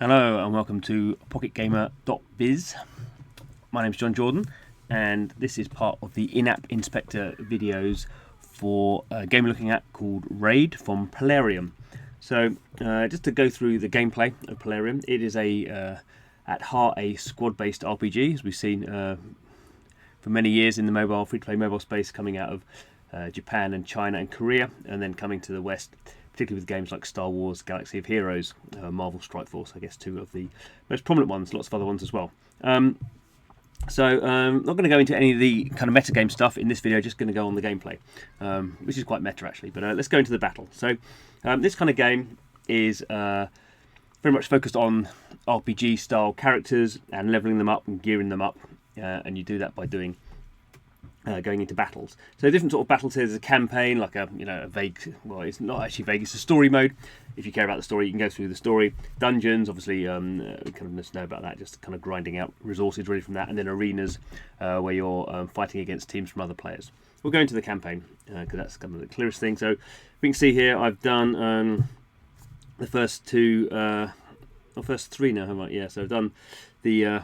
Hello and welcome to pocketgamer.biz. My name's Jon Jordan and this is part of the in-app inspector videos for a game we're looking at called Raid from Plarium. So just to go through the gameplay of Plarium, it is at heart a squad-based RPG, as we've seen for many years in the free-to-play mobile space, coming out of Japan and China and Korea, and then coming to the West, particularly with games like Star Wars, Galaxy of Heroes, Marvel Strike Force, I guess two of the most prominent ones, lots of other ones as well. Not going to go into any of the kind of metagame stuff in this video, just going to go on the gameplay, which is quite meta actually, but let's go into the battle. So this kind of game is very much focused on RPG style characters and leveling them up and gearing them up, and you do that by doing going into battles. So different sort of battles. There's a campaign, like a vague. Well, it's not actually vague. It's a story mode. If you care about the story, you can go through the story. Dungeons, obviously, we kind of just know about that. Just kind of grinding out resources really from that, and then arenas where you're fighting against teams from other players. We'll go into the campaign because that's kind of the clearest thing. So we can see here I've done the first two, or first three now, haven't I? Yeah. So I've done the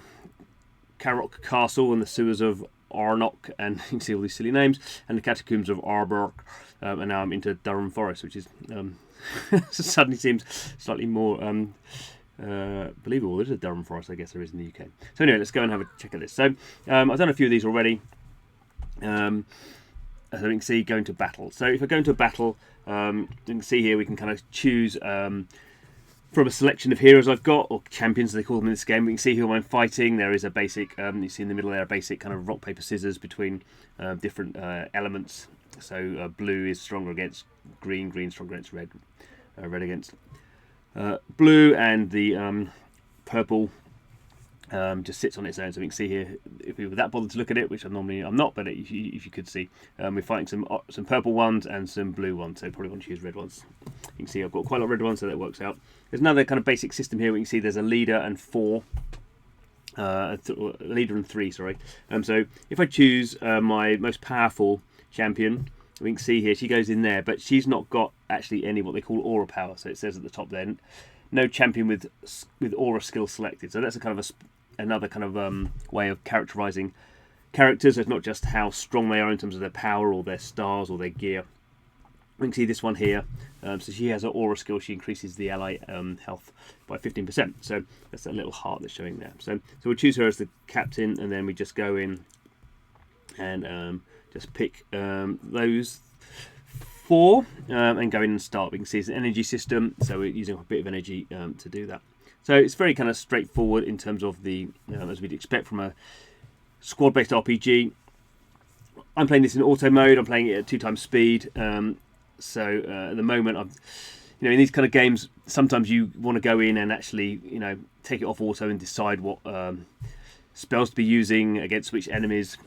Karok Castle and the sewers of Arnok, and you can see all these silly names, and the catacombs of Arborg, and now I'm into Durham Forest, which is suddenly seems slightly more believable. There's a Durham Forest, I guess there is in the UK. So anyway, let's go and have a check at this. So I've done a few of these already. As we can see, going to battle. So if I go into a battle, you can see here we can kind of choose from a selection of heroes I've got, or champions they call them in this game. We can see who I'm fighting. There is a basic, you see in the middle there, a basic kind of rock, paper, scissors between different elements. So blue is stronger against green, green stronger against red, red against blue, and the purple just sits on its own. So we can see here, if we were that bothered to look at it, which I'm not, but if you could see, we're fighting some purple ones and some blue ones, so probably want to use red ones. You can see I've got quite a lot of red ones, so that works out. There's another kind of basic system here. We can see there's a leader and leader and three, sorry. So if I choose my most powerful champion, we can see here she goes in there, but she's not got actually any what they call aura power. So it says at the top there, no champion with aura skill selected. So that's a kind of another kind of way of characterizing characters. It's not just how strong they are in terms of their power or their stars or their gear. We can see this one here. So she has an aura skill. She increases the ally health by 15%. So that's that little heart that's showing there. So we'll choose her as the captain, and then we just go in and just pick those four and go in and start. We can see it's an energy system, so we're using a bit of energy to do that. So it's very kind of straightforward in terms of the, as we'd expect from a squad-based RPG. I'm playing this in auto mode. I'm playing it at 2x speed. So at the moment, in these kind of games, sometimes you want to go in and actually, take it off auto and decide what spells to be using against which enemies.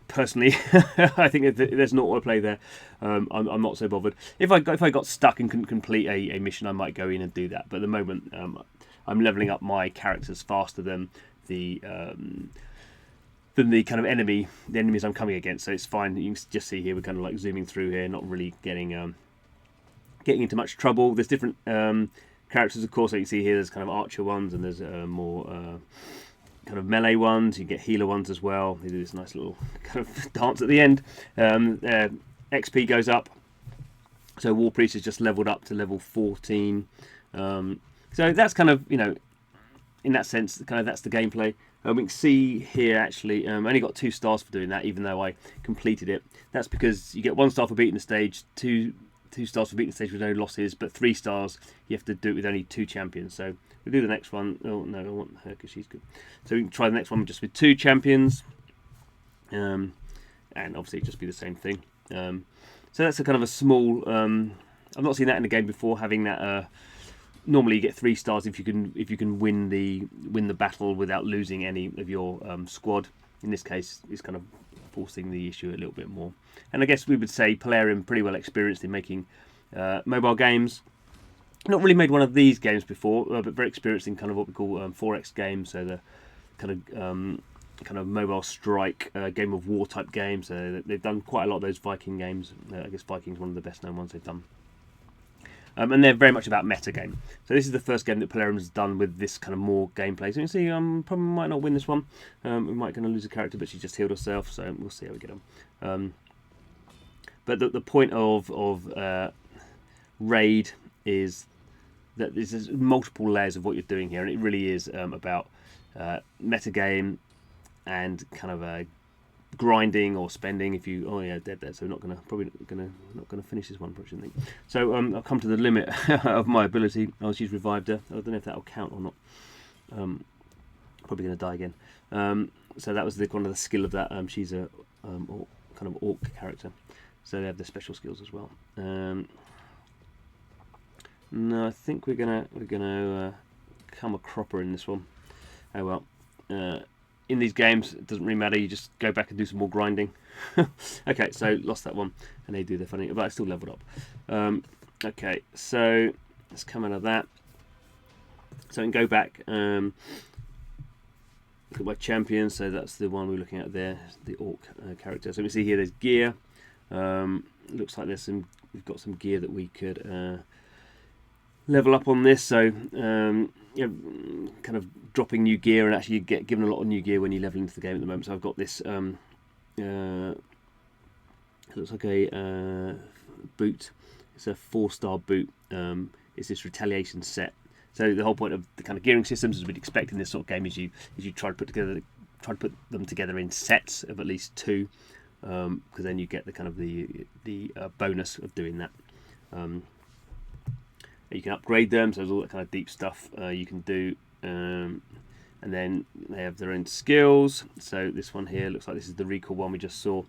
Personally, I think if there's an autoplay there, I'm not so bothered. If I got stuck and couldn't complete a mission, I might go in and do that. But at the moment, I'm leveling up my characters faster than the kind of enemies I'm coming against. So it's fine. You can just see here we're kind of like zooming through here, not really getting into much trouble. There's different characters, of course. Like you see here, there's kind of archer ones, and there's more kind of melee ones. You get healer ones as well. They do this nice little kind of dance at the end. XP goes up. So War Priest has just leveled up to level 14. So that's kind of, in that sense, kind of that's the gameplay. We can see here actually, I only got 2 stars for doing that, even though I completed it. That's because you get 1 star for beating the stage, two stars for beating the stage with no losses, but 3 stars you have to do it with only 2 champions. So we'll do the next one. Oh no, I want her because she's good. So we can try the next one just with 2 champions, and obviously just be the same thing. So that's a kind of a small. I've not seen that in the game before. Having that. Normally you get 3 stars if you can win the battle without losing any of your squad. In this case, it's kind of forcing the issue a little bit more. And I guess we would say Plarium pretty well experienced in making mobile games. Not really made one of these games before, but very experienced in kind of what we call 4X games. So the kind of mobile strike, game of war type games. They've done quite a lot of those Viking games. I guess Viking's one of the best known ones they've done. and they're very much about meta game. So this is the first game that Plarium has done with this kind of more gameplay. So you can see probably might not win this one. We might going to lose a character, but she just healed herself, so we'll see how we get on. But the point of Raid is that there's multiple layers of what you're doing here, and it really is about metagame and kind of grinding or spending. If you dead there, so not gonna finish this one, unfortunately. So I've come to the limit of my ability. Oh, she's revived her. I don't know if that'll count or not. Probably gonna die again. So that was one of the skill of that. She's a kind of orc character, so they have the special skills as well. No, I think we're gonna come a cropper in this one. Oh well. In these games, it doesn't really matter. You just go back and do some more grinding. Okay, so lost that one, and they do their funny, but I still leveled up. Okay, so let's come out of that. So I can go back. Look at my champion. So that's the one we're looking at there, the orc character. So we see here there's gear. Looks like we've got some gear that we could level up on this. So kind of dropping new gear, and actually you get given a lot of new gear when you level into the game at the moment. So I've got this it looks like a boot. It's a 4-star boot. It's this retaliation set. So the whole point of the kind of gearing systems, as we'd expect in this sort of game, is you try to put them together in sets of at least 2, because then you get the kind of the bonus of doing that. You can upgrade them, so there's all that kind of deep stuff you can do, and then they have their own skills. So this one here looks like this is the recall one we just saw.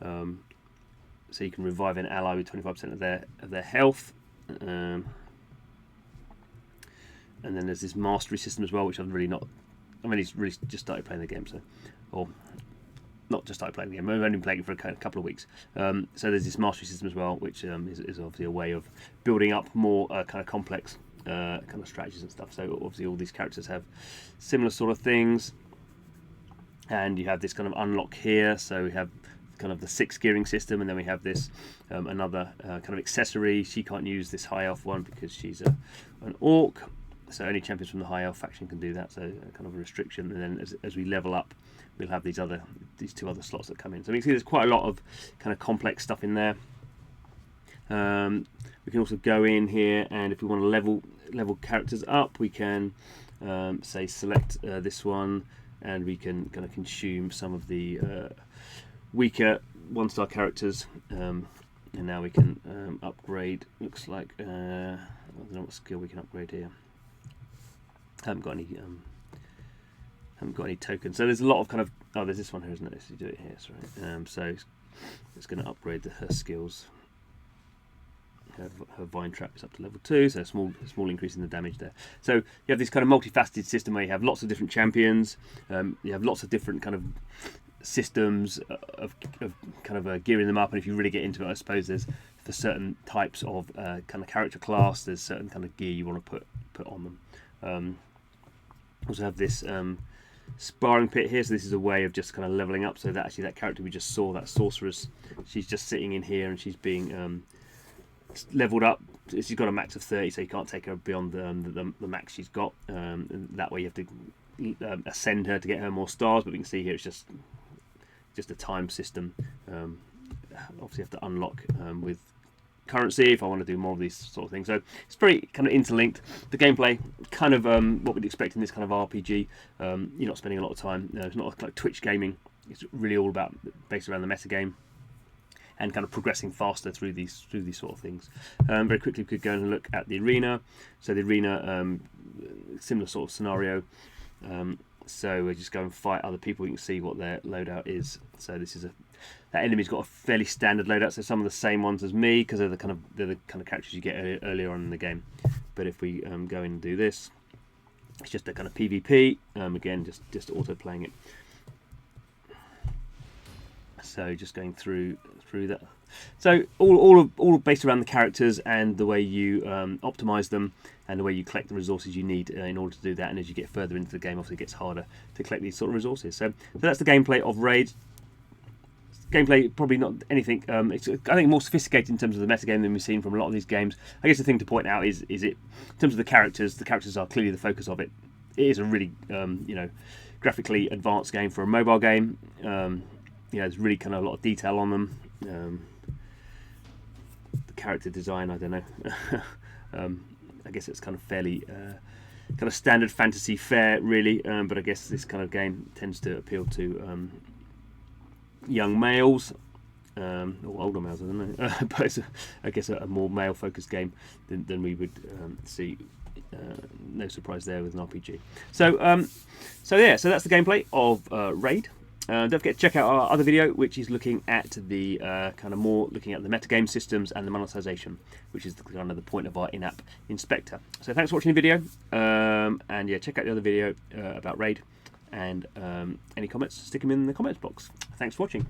So you can revive an ally with 25% of their health, and then there's this mastery system as well, which I've really not. I mean, he's really just started playing the game, or not just started playing the game. I've only been playing it for a couple of weeks. So there's this mastery system as well, which is obviously a way of building up more kind of complex kind of strategies and stuff. So obviously all these characters have similar sort of things, and you have this kind of unlock here. So we have kind of the 6 gearing system, and then we have this another kind of accessory. She can't use this high elf one because she's an orc. So only champions from the high elf faction can do that. So kind of a restriction. And then as we level up, we'll have these 2 other slots that come in. So we can see there's quite a lot of kind of complex stuff in there. We can also go in here, and if we want to level characters up, we can say select this one, and we can kind of consume some of the weaker 1-star characters, and now we can upgrade. Looks like I don't know what skill we can upgrade here. Haven't got any tokens. So there's a lot of kind of there's this one here, isn't it? Let's do it here. Sorry. So it's going to upgrade her skills. Her vine trap is up to level 2, so a small increase in the damage there. So you have this kind of multifaceted system where you have lots of different champions. You have lots of different kind of systems of kind of gearing them up, and if you really get into it, I suppose there's for certain types of kind of character class, there's certain kind of gear you want to put on them. Also have this Sparring Pit here, so this is a way of just kind of leveling up. So that actually that character we just saw, that sorceress, she's just sitting in here and she's being leveled up. She's got a max of 30, so you can't take her beyond the max she's got. And that way you have to ascend her to get her more stars. But we can see here it's just a time system. Obviously you have to unlock with currency if I want to do more of these sort of things. So it's very kind of interlinked. The gameplay kind of what we'd expect in this kind of RPG. You're not spending a lot of time. It's not like Twitch gaming. It's really all about based around the meta game and kind of progressing faster through these sort of things. Very quickly we could go and look at the arena. So the arena, similar sort of scenario. So we just go and fight other people. You can see what their loadout is. So this is that enemy's got a fairly standard loadout. So some of the same ones as me, because they're the kind of characters you get earlier on in the game. But if we go in and do this, it's just a kind of PvP. Again, just auto playing it. So just going through that. So all based around the characters and the way you optimize them and the way you collect the resources you need in order to do that. And as you get further into the game, obviously it gets harder to collect these sort of resources. So that's the gameplay of Raid. gameplay, probably not anything. It's, I think, more sophisticated in terms of the metagame than we've seen from a lot of these games. I guess the thing to point out is it, in terms of the characters are clearly the focus of it. It is a really, graphically advanced game for a mobile game. There's really kind of a lot of detail on them. The character design, I don't know. I guess it's kind of fairly kind of standard fantasy fare, really. But I guess this kind of game tends to appeal to young males, or older males, I don't know. But it's I guess a more male-focused game than we would see. No surprise there with an RPG. So that's the gameplay of Raid. Don't forget to check out our other video, which is looking at the kind of more looking at the metagame systems and the monetization, which is kind of the point of our in-app inspector. So thanks for watching the video, and yeah, check out the other video about Raid, and any comments, stick them in the comments box. Thanks for watching.